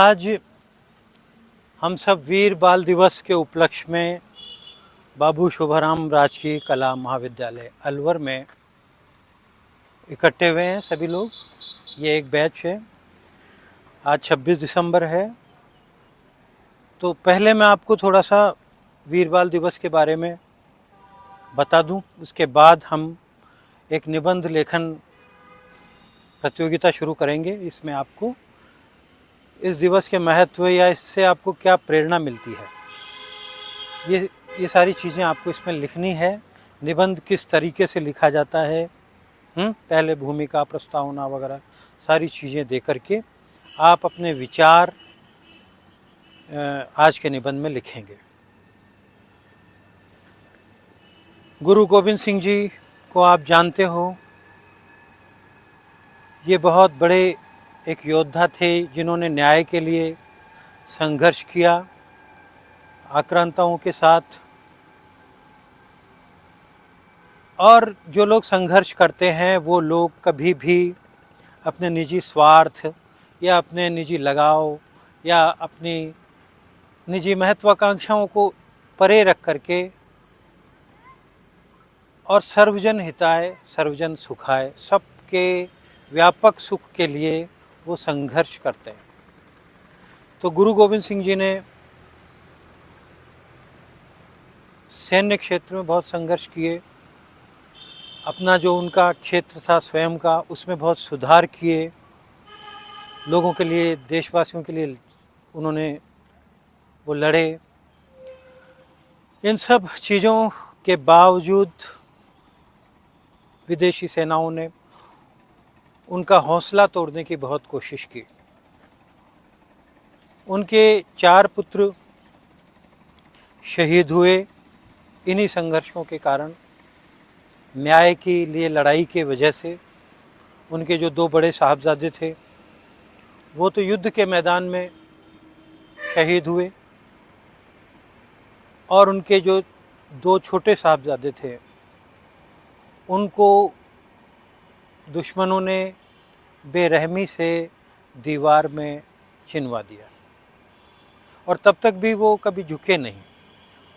आज हम सब वीर बाल दिवस के उपलक्ष्य में बाबू शोभाराम राजकीय कला महाविद्यालय अलवर में इकट्ठे हुए हैं सभी लोग। ये एक बैच है। आज 26 दिसंबर है। तो पहले मैं आपको थोड़ा सा वीर बाल दिवस के बारे में बता दूं, उसके बाद हम एक निबंध लेखन प्रतियोगिता शुरू करेंगे। इसमें आपको इस दिवस के महत्व या इससे आपको क्या प्रेरणा मिलती है, ये सारी चीज़ें आपको इसमें लिखनी है। निबंध किस तरीके से लिखा जाता है, पहले भूमिका, प्रस्तावना वगैरह सारी चीज़ें दे करके आप अपने विचार आज के निबंध में लिखेंगे। गुरु गोविंद सिंह जी को आप जानते हो। ये बहुत बड़े एक योद्धा थे जिन्होंने न्याय के लिए संघर्ष किया आक्रांताओं के साथ। और जो लोग संघर्ष करते हैं वो लोग कभी भी अपने निजी स्वार्थ या अपने निजी लगाव या अपनी निजी महत्वाकांक्षाओं को परे रख करके और सर्वजन हिताय सर्वजन सुखाय, सबके व्यापक सुख के लिए वो संघर्ष करते हैं। तो गुरु गोविंद सिंह जी ने सैन्य क्षेत्र में बहुत संघर्ष किए। अपना जो उनका क्षेत्र था स्वयं का, उसमें बहुत सुधार किए। लोगों के लिए, देशवासियों के लिए उन्होंने वो लड़े। इन सब चीज़ों के बावजूद विदेशी सेनाओं ने उनका हौसला तोड़ने की बहुत कोशिश की। उनके 4 पुत्र शहीद हुए इन्हीं संघर्षों के कारण। न्याय के लिए लड़ाई के वजह से उनके जो 2 बड़े साहबजादे थे वो तो युद्ध के मैदान में शहीद हुए, और उनके जो 2 छोटे साहबजादे थे उनको दुश्मनों ने बेरहमी से दीवार में चिनवा दिया। और तब तक भी वो कभी झुके नहीं,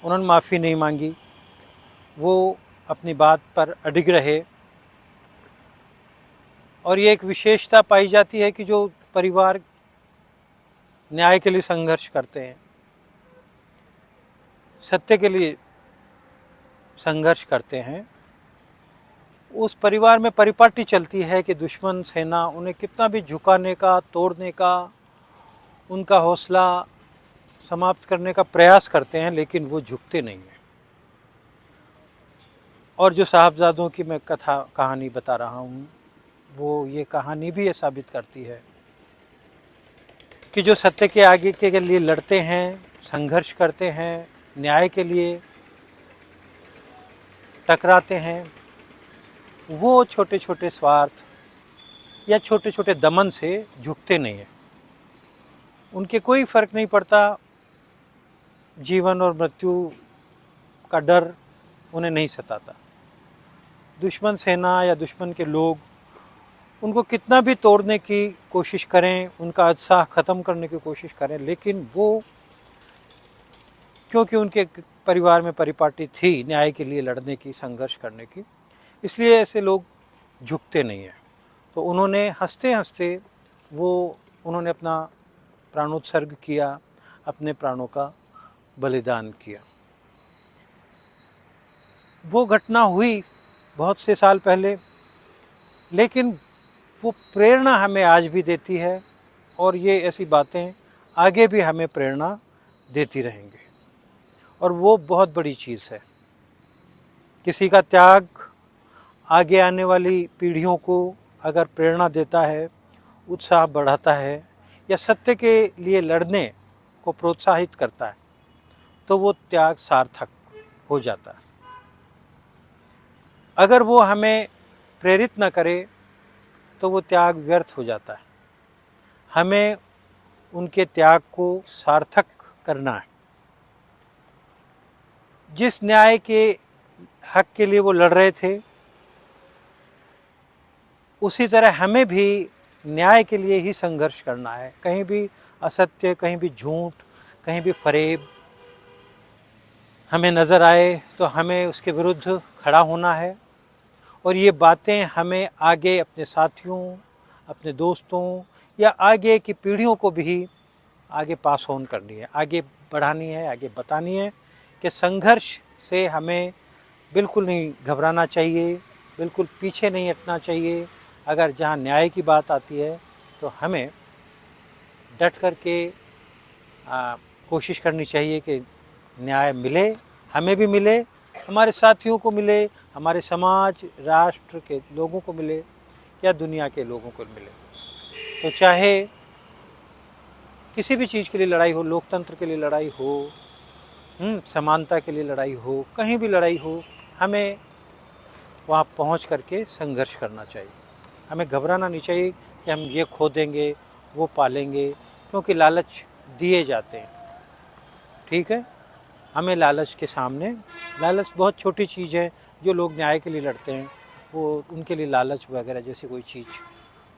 उन्होंने माफ़ी नहीं मांगी, वो अपनी बात पर अडिग रहे। और ये एक विशेषता पाई जाती है कि जो परिवार न्याय के लिए संघर्ष करते हैं, सत्य के लिए संघर्ष करते हैं, उस परिवार में परिपाटी चलती है कि दुश्मन सेना उन्हें कितना भी झुकाने का, तोड़ने का, उनका हौसला समाप्त करने का प्रयास करते हैं, लेकिन वो झुकते नहीं हैं। और जो साहबजादों की मैं कहानी बता रहा हूँ, वो ये कहानी भी ये साबित करती है कि जो सत्य के आगे के लिए लड़ते हैं, संघर्ष करते हैं, न्याय के लिए टकराते हैं, वो छोटे छोटे स्वार्थ या छोटे छोटे दमन से झुकते नहीं हैं। उनके कोई फ़र्क नहीं पड़ता, जीवन और मृत्यु का डर उन्हें नहीं सताता। दुश्मन सेना या दुश्मन के लोग उनको कितना भी तोड़ने की कोशिश करें, उनका उत्साह ख़त्म करने की कोशिश करें, लेकिन वो क्योंकि उनके परिवार में परिपाटी थी न्याय के लिए लड़ने की, संघर्ष करने की, इसलिए ऐसे लोग झुकते नहीं हैं। तो उन्होंने हंसते हंसते उन्होंने अपना प्राणोत्सर्ग किया, अपने प्राणों का बलिदान किया। वो घटना हुई बहुत से साल पहले, लेकिन वो प्रेरणा हमें आज भी देती है, और ये ऐसी बातें आगे भी हमें प्रेरणा देती रहेंगी। और वो बहुत बड़ी चीज़ है। किसी का त्याग आगे आने वाली पीढ़ियों को अगर प्रेरणा देता है, उत्साह बढ़ाता है, या सत्य के लिए लड़ने को प्रोत्साहित करता है, तो वो त्याग सार्थक हो जाता है। अगर वो हमें प्रेरित न करे तो वो त्याग व्यर्थ हो जाता है। हमें उनके त्याग को सार्थक करना है। जिस न्याय के हक के लिए वो लड़ रहे थे, उसी तरह हमें भी न्याय के लिए ही संघर्ष करना है। कहीं भी असत्य, कहीं भी झूठ, कहीं भी फरेब हमें नज़र आए तो हमें उसके विरुद्ध खड़ा होना है। और ये बातें हमें आगे अपने साथियों, अपने दोस्तों या आगे की पीढ़ियों को भी आगे पास ऑन करनी है, आगे बढ़ानी है, आगे बतानी है कि संघर्ष से हमें बिल्कुल नहीं घबराना चाहिए, बिल्कुल पीछे नहीं हटना चाहिए। अगर जहाँ न्याय की बात आती है तो हमें डट करके कोशिश करनी चाहिए कि न्याय मिले, हमें भी मिले, हमारे साथियों को मिले, हमारे समाज राष्ट्र के लोगों को मिले या दुनिया के लोगों को मिले। तो चाहे किसी भी चीज़ के लिए लड़ाई हो, लोकतंत्र के लिए लड़ाई हो, समानता के लिए लड़ाई हो, कहीं भी लड़ाई हो, हमें वहाँ पहुँच करके संघर्ष करना चाहिए। हमें घबराना नहीं चाहिए कि हम ये खो देंगे, वो पालेंगे, क्योंकि लालच दिए जाते हैं। ठीक है, हमें लालच के सामने, लालच बहुत छोटी चीज़ है। जो लोग न्याय के लिए लड़ते हैं वो उनके लिए लालच वगैरह जैसी कोई चीज़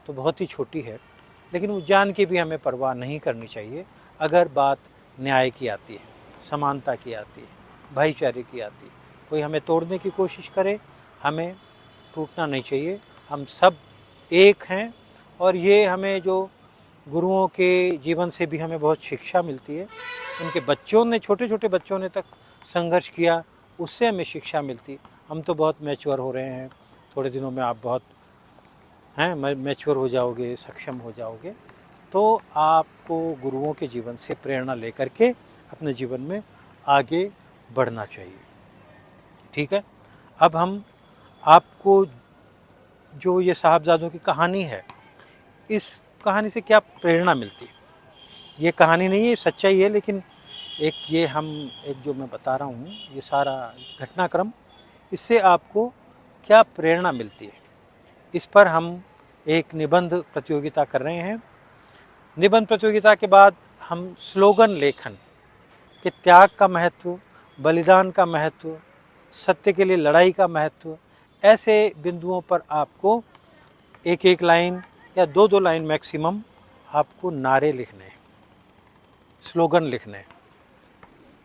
तो बहुत ही छोटी है, लेकिन वो जान के भी हमें परवाह नहीं करनी चाहिए। अगर बात न्याय की आती है, समानता की आती है, भाईचारे की आती है, कोई हमें तोड़ने की कोशिश करे, हमें टूटना नहीं चाहिए। हम सब एक हैं और ये हमें जो गुरुओं के जीवन से भी हमें बहुत शिक्षा मिलती है। उनके बच्चों ने, छोटे छोटे बच्चों ने तक संघर्ष किया, उससे हमें शिक्षा मिलती। हम तो बहुत मैच्योर हो रहे हैं, थोड़े दिनों में आप बहुत मैच्योर हो जाओगे, सक्षम हो जाओगे। तो आपको गुरुओं के जीवन से प्रेरणा लेकर के अपने जीवन में आगे बढ़ना चाहिए। ठीक है, अब हम आपको जो ये साहबजादों की कहानी है, इस कहानी से क्या प्रेरणा मिलती? ये कहानी नहीं है, सच्चाई है, लेकिन एक जो मैं बता रहा हूँ, ये सारा घटनाक्रम, इससे आपको क्या प्रेरणा मिलती है, इस पर हम एक निबंध प्रतियोगिता कर रहे हैं। निबंध प्रतियोगिता के बाद हम स्लोगन लेखन कि त्याग का महत्व, बलिदान का महत्व, सत्य के लिए लड़ाई का महत्व, ऐसे बिंदुओं पर आपको एक एक लाइन या दो दो लाइन मैक्सिमम आपको नारे लिखने हैं, स्लोगन लिखने हैं।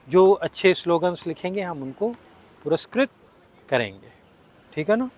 जो अच्छे स्लोगन्स लिखेंगे हम उनको पुरस्कृत करेंगे। ठीक है ना।